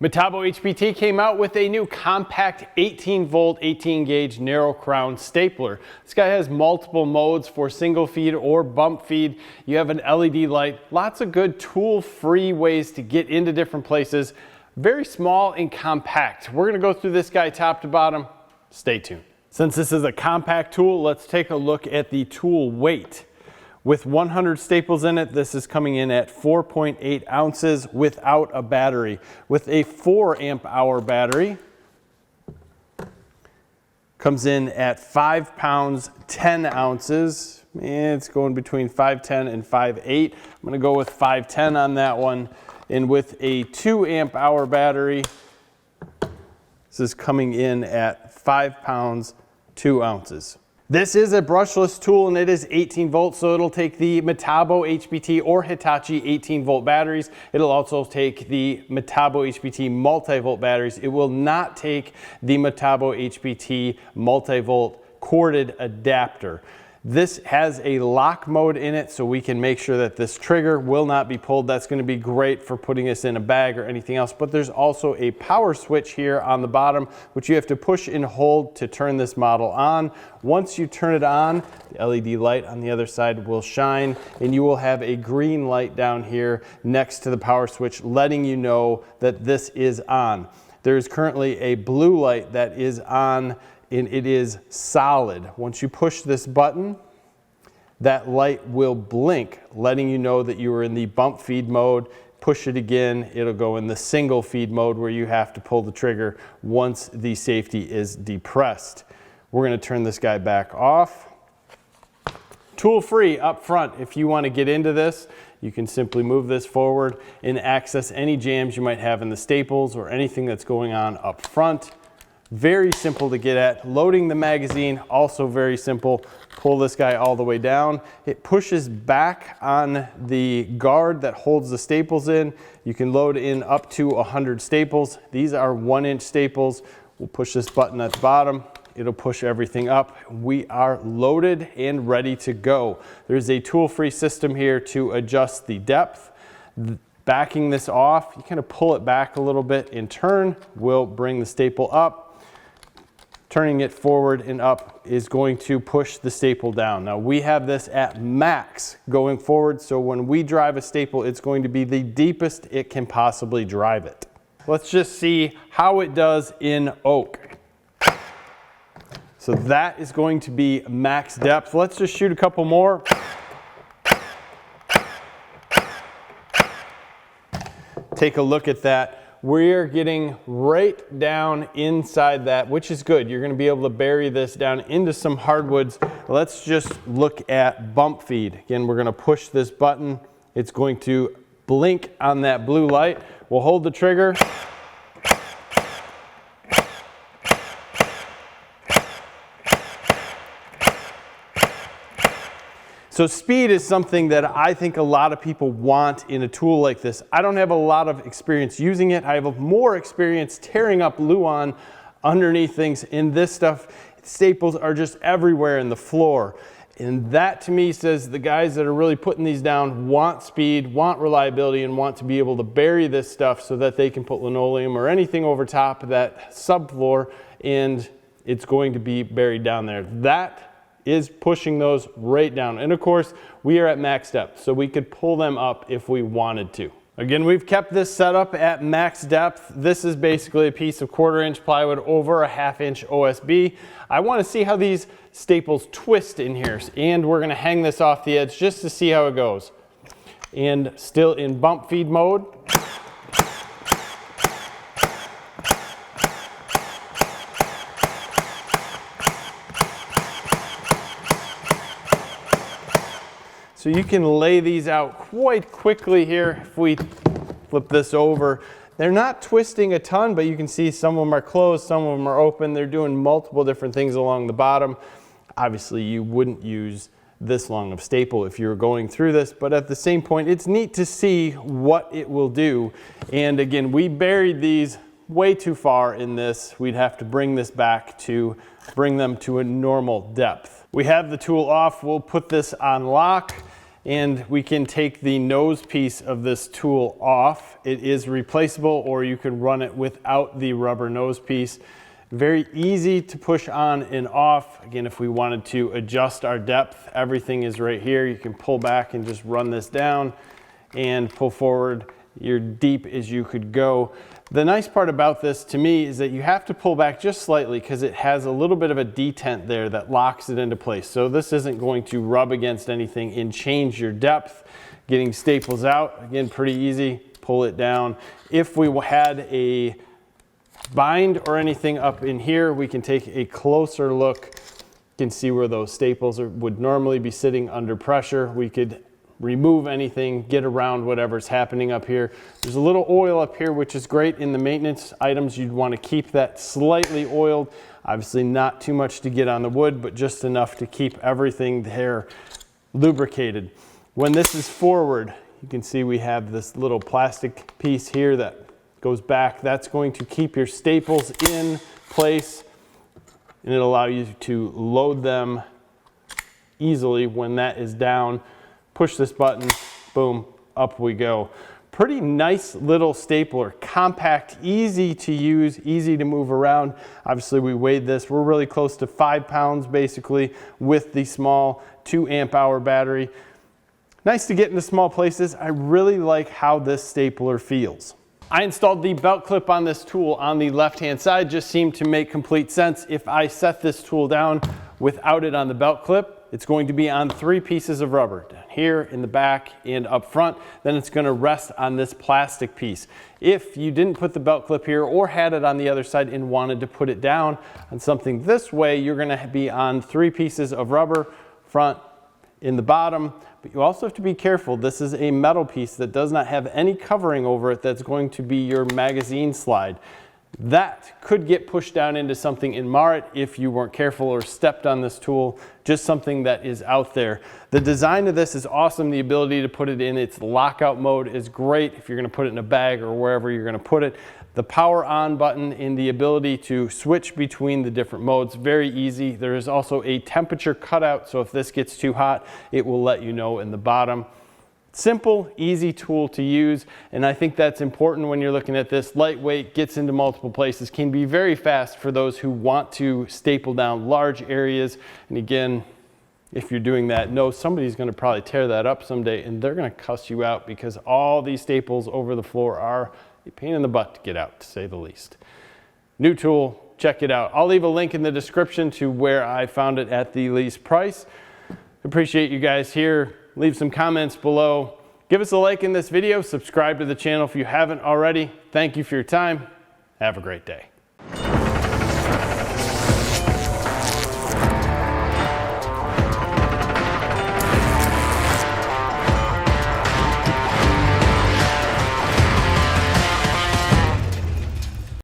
Metabo HPT came out with a new compact 18 volt, 18 gauge narrow crown stapler. This guy has multiple modes for single feed or bump feed. You have an LED light, lots of good tool-free ways to get into different places. Very small and compact. We're gonna go through this guy top to bottom. Stay tuned. Since this is a compact tool, let's take a look at the tool weight. With 100 staples in it, this is coming in at 4.8 ounces without a battery. With a 4 amp hour battery, comes in at 5 pounds, 10 ounces. It's going between 510 and 5.8. I'm gonna go with 510 on that one. And with a 2 amp hour battery, this is coming in at 5 pounds, 2 ounces. This is a brushless tool and it is 18 volts, so it'll take the Metabo HPT or Hitachi 18 volt batteries. It'll also take the Metabo HPT multi-volt batteries. It will not take the Metabo HPT multi-volt corded adapter. This has a lock mode in it, so we can make sure that this trigger will not be pulled. That's going to be great for putting this in a bag or anything else. But there's also a power switch here on the bottom, which you have to push and hold to turn this model on. Once you turn it on, the LED light on the other side will shine, and you will have a green light down here next to the power switch, letting you know that this is on. There's currently a blue light that is on, and it is solid. Once you push this button, that light will blink, letting you know that you are in the bump feed mode. Push it again, it'll go in the single feed mode where you have to pull the trigger once the safety is depressed. We're gonna turn this guy back off. Tool free up front. If you wanna get into this, you can simply move this forward and access any jams you might have in the staples or anything that's going on up front. Very simple to get at. Loading the magazine, also very simple. Pull this guy all the way down. It pushes back on the guard that holds the staples in. You can load in up to 100 staples. These are 1-inch staples. We'll push this button at the bottom. It'll push everything up. We are loaded and ready to go. There's a tool-free system here to adjust the depth. Backing this off, you kind of pull it back a little bit and turn will bring the staple up. Turning it forward and up is going to push the staple down. Now we have this at max going forward, so when we drive a staple, it's going to be the deepest it can possibly drive it. Let's just see how it does in oak. So that is going to be max depth. Let's just shoot a couple more. Take a look at that. We're getting right down inside that, which is good. You're going to be able to bury this down into some hardwoods. Let's just look at bump feed. Again, we're going to push this button. It's going to blink on that blue light. We'll hold the trigger. So speed is something that I think a lot of people want in a tool like this. I don't have a lot of experience using it. I have more experience tearing up Luan underneath things. In this stuff, staples are just everywhere in the floor. And that to me says the guys that are really putting these down want speed, want reliability, and want to be able to bury this stuff so that they can put linoleum or anything over top of that subfloor and it's going to be buried down there. That is pushing those right down. And of course, we are at max depth, so we could pull them up if we wanted to. Again, we've kept this set up at max depth. This is basically a piece of 1/4 inch plywood over a 1/2 inch OSB. I want to see how these staples twist in here, and we're going to hang this off the edge just to see how it goes. And still in bump feed mode. So you can lay these out quite quickly here. If we flip this over, they're not twisting a ton, but you can see some of them are closed, some of them are open. They're doing multiple different things along the bottom. Obviously, you wouldn't use this long of staple if you were going through this, but at the same point, it's neat to see what it will do. And again, we buried these way too far in this. We'd have to bring this back to bring them to a normal depth. We have the tool off. We'll put this on lock. and we can take the nose piece of this tool off. It is replaceable, or you can run it without the rubber nose piece. Very easy to push on and off. Again, if we wanted to adjust our depth, everything is right here. You can pull back and just run this down and pull forward. You're deep as you could go. The nice part about this to me is that you have to pull back just slightly because it has a little bit of a detent there that locks it into place. So this isn't going to rub against anything and change your depth. Getting staples out, again, pretty easy. Pull it down. If we had a bind or anything up in here, we can take a closer look. You can see where those staples would normally be sitting under pressure. We could remove anything, get around whatever's happening up here. There's a little oil up here, which is great. In the maintenance items, you'd want to keep that slightly oiled. Obviously not too much to get on the wood, but just enough to keep everything there lubricated. When this is forward, you can see we have this little plastic piece here that goes back. That's going to keep your staples in place, and it'll allow you to load them easily. When that is down, push this button, boom, up we go. Pretty nice little stapler, compact, easy to use, easy to move around. Obviously we weighed this, we're really close to 5 pounds basically with the small 2 amp hour battery. Nice to get into small places. I really like how this stapler feels. I installed the belt clip on this tool on the left-hand side, just seemed to make complete sense. If I set this tool down without it on the belt clip, it's going to be on 3 pieces of rubber, down here, in the back, and up front. Then it's going to rest on this plastic piece. If you didn't put the belt clip here or had it on the other side and wanted to put it down on something this way, you're going to be on 3 pieces of rubber, front, in the bottom. But you also have to be careful. This is a metal piece that does not have any covering over it that's going to be your magazine slide. That could get pushed down into something and mar it if you weren't careful or stepped on this tool. Just something that is out there. The design of this is awesome. The ability to put it in its lockout mode is great if you're going to put it in a bag or wherever you're going to put it. The power on button and the ability to switch between the different modes, very easy. There is also a temperature cutout, so if this gets too hot, it will let you know in the bottom. Simple, easy tool to use, and I think that's important when you're looking at this. Lightweight, gets into multiple places, can be very fast for those who want to staple down large areas. And again, if you're doing that, know somebody's going to probably tear that up someday and they're going to cuss you out because all these staples over the floor are a pain in the butt to get out, to say the least. New tool, check it out. I'll leave a link in the description to where I found it at the least price. Appreciate you guys here. Leave some comments below. Give us a like in this video. Subscribe to the channel if you haven't already. Thank you for your time. Have a great day.